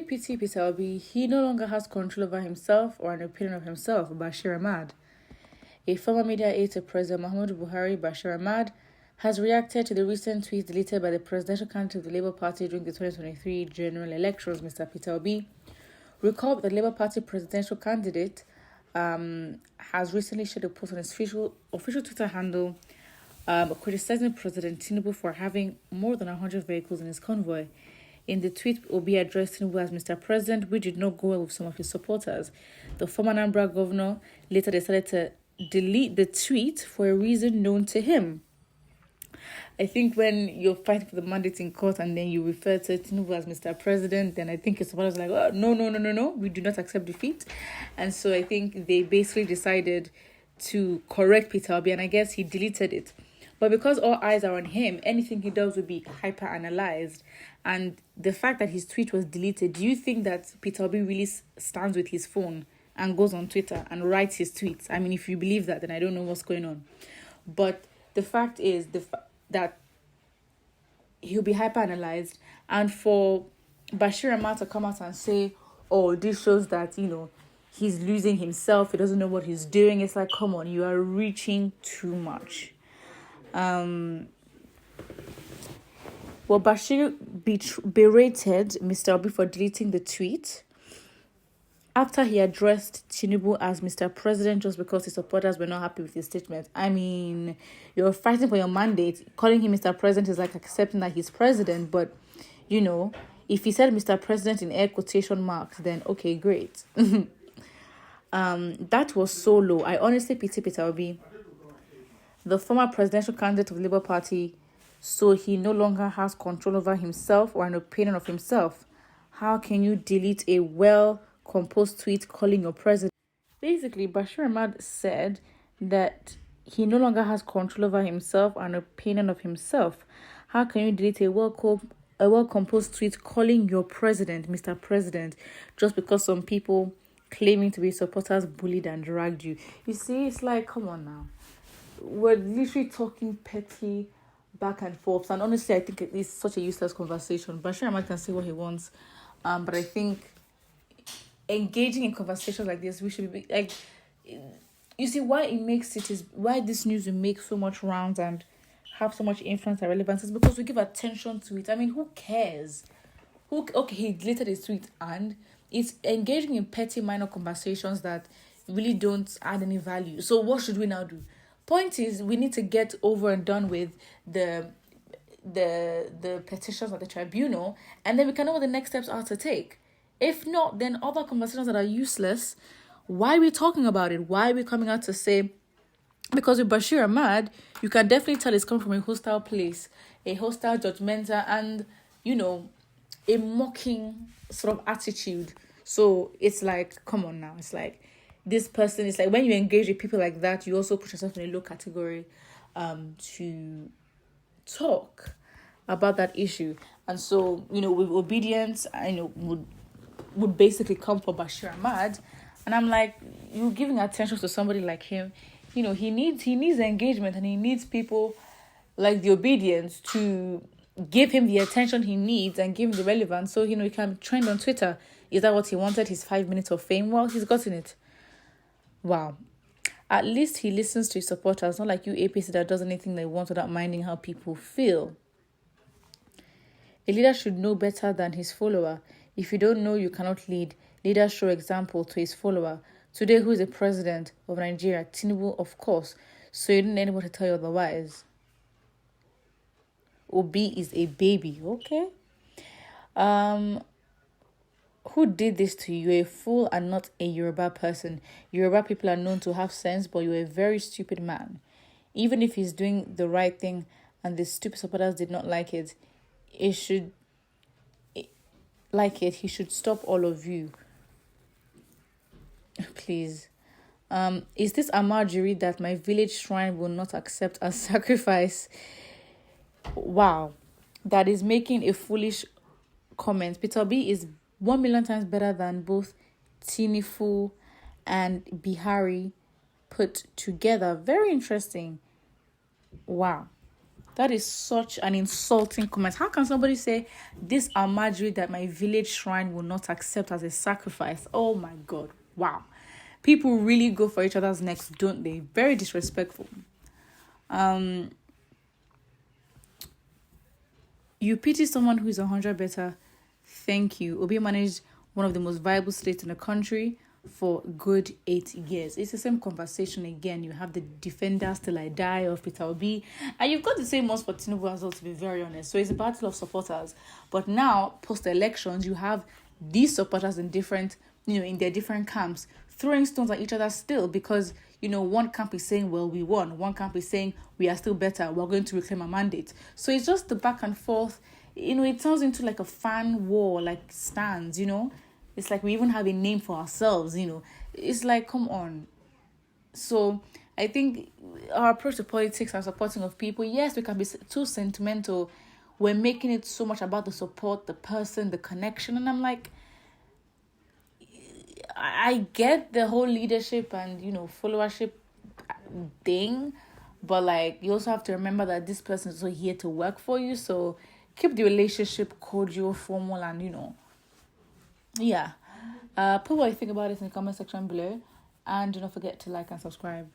pity Peter Obi, he no longer has control over himself or an opinion of himself, Bashir Ahmad. A former media aide to President Muhammadu Buhari, Bashir Ahmad, has reacted to the recent tweet deleted by the presidential candidate of the Labour Party during the 2023 general elections, Mr. Peter Obi. Recall that the Labour Party presidential candidate has recently shared a post on his official Twitter handle criticizing President Tinubu for having more than 100 vehicles in his convoy. In the tweet, Obi addressed Tinubu as Mr. President, which did not go well with some of his supporters. The former Anambra governor later decided to delete the tweet for a reason known to him. I think when you're fighting for the mandate in court and then you refer to Tinubu as Mr. President, then I think your supporters are like, oh, no, we do not accept defeat. And so I think they basically decided to correct Peter Obi, and I guess he deleted it. But because all eyes are on him, anything he does will be hyper-analyzed. And the fact that his tweet was deleted, do you think that Peter Obi really stands with his phone and goes on Twitter and writes his tweets? I mean, if you believe that, then I don't know what's going on. But the fact is that he'll be hyper-analyzed. And for Bashir Ahmad to come out and say, oh, this shows that, he's losing himself, he doesn't know what he's doing. It's like, come on, you are reaching too much. Bashir berated Mr. Obi for deleting the tweet after he addressed Tinubu as Mr. President just because his supporters were not happy with his statement. I mean, you're fighting for your mandate. Calling him Mr. President is like accepting that he's president. But, if he said Mr. President in air quotation marks, then okay, great. That was so low. I honestly pity Peter Obi, the former presidential candidate of the Labour Party, so he no longer has control over himself or an opinion of himself. How can you delete a well-composed tweet calling your president? Basically, Bashir Ahmad said that he no longer has control over himself or an opinion of himself. How can you delete a well-composed tweet calling your president, Mr. President, just because some people claiming to be supporters bullied and dragged you? You see, it's like, come on now. We're literally talking petty back and forth, and honestly I think it's such a useless conversation. Bashir Ahmad can say what he wants, but I think engaging in conversations like this, we should be like, you see why it makes it is why this news will make so much rounds and have so much influence and relevance is because we give attention to it. I mean, who cares? He deleted his tweet, and it's engaging in petty minor conversations that really don't add any value. So what should we now do? Point is, we need to get over and done with the petitions at the tribunal, and then we can know what the next steps are to take. If not, then other conversations that are useless, why are we talking about it? Why are we coming out to say? Because with Bashir Ahmad, you can definitely tell it's coming from a hostile place, a hostile, judgmental, and, a mocking sort of attitude. So it's like, come on now. It's like, this person is like, when you engage with people like that, you also put yourself in a low category to talk about that issue. And so, with obedience, would basically come for Bashir Ahmad. And I'm like, you're giving attention to somebody like him. He needs engagement, and he needs people like the obedience to give him the attention he needs and give him the relevance so, he can trend on Twitter. Is that what he wanted? His 5 minutes of fame? Well, he's gotten it. Wow. At least he listens to his supporters, not like you APC that does anything they want without minding how people feel. A leader should know better than his follower. If you don't know, you cannot lead. Leaders show example to his follower. Today, who is the president of Nigeria? Tinubu, of course. So you don't need anyone to tell you otherwise. Obi is a baby. Okay. Who did this to you? You're a fool and not a Yoruba person. Yoruba people are known to have sense, but you're a very stupid man. Even if he's doing the right thing and the stupid supporters did not like it, he should stop all of you. Please. Is this a marjorie that my village shrine will not accept as sacrifice? Wow. That is making a foolish comment. Peter Obi is 1 million times better than both Tinubu and Bihari put together. Very interesting. Wow. That is such an insulting comment. How can somebody say this Almajiri that my village shrine will not accept as a sacrifice? Oh my God. Wow. People really go for each other's necks, don't they? Very disrespectful. You pity someone who is 100 better. Thank you. Obi managed one of the most viable states in the country for good 8 years. It's the same conversation again. You have the defenders till I die of Peter Obi, and you've got the same ones for Tinubu as well, to be very honest. So it's a battle of supporters. But now, post-elections, you have these supporters in different, in their different camps, throwing stones at each other still, because one camp is saying, well, we won. One camp is saying, we are still better. We're going to reclaim a mandate. So it's just the back and forth. It turns into like a fan war, like stands, It's like we even have a name for ourselves, It's like, come on. So I think our approach to politics and supporting of people, yes, we can be too sentimental. We're making it so much about the support, the person, the connection. And I'm like, I get the whole leadership and, followership thing. But like, you also have to remember that this person is also here to work for you. So keep the relationship cordial, formal, and, yeah. Put what you think about it in the comment section below. And do not forget to like and subscribe.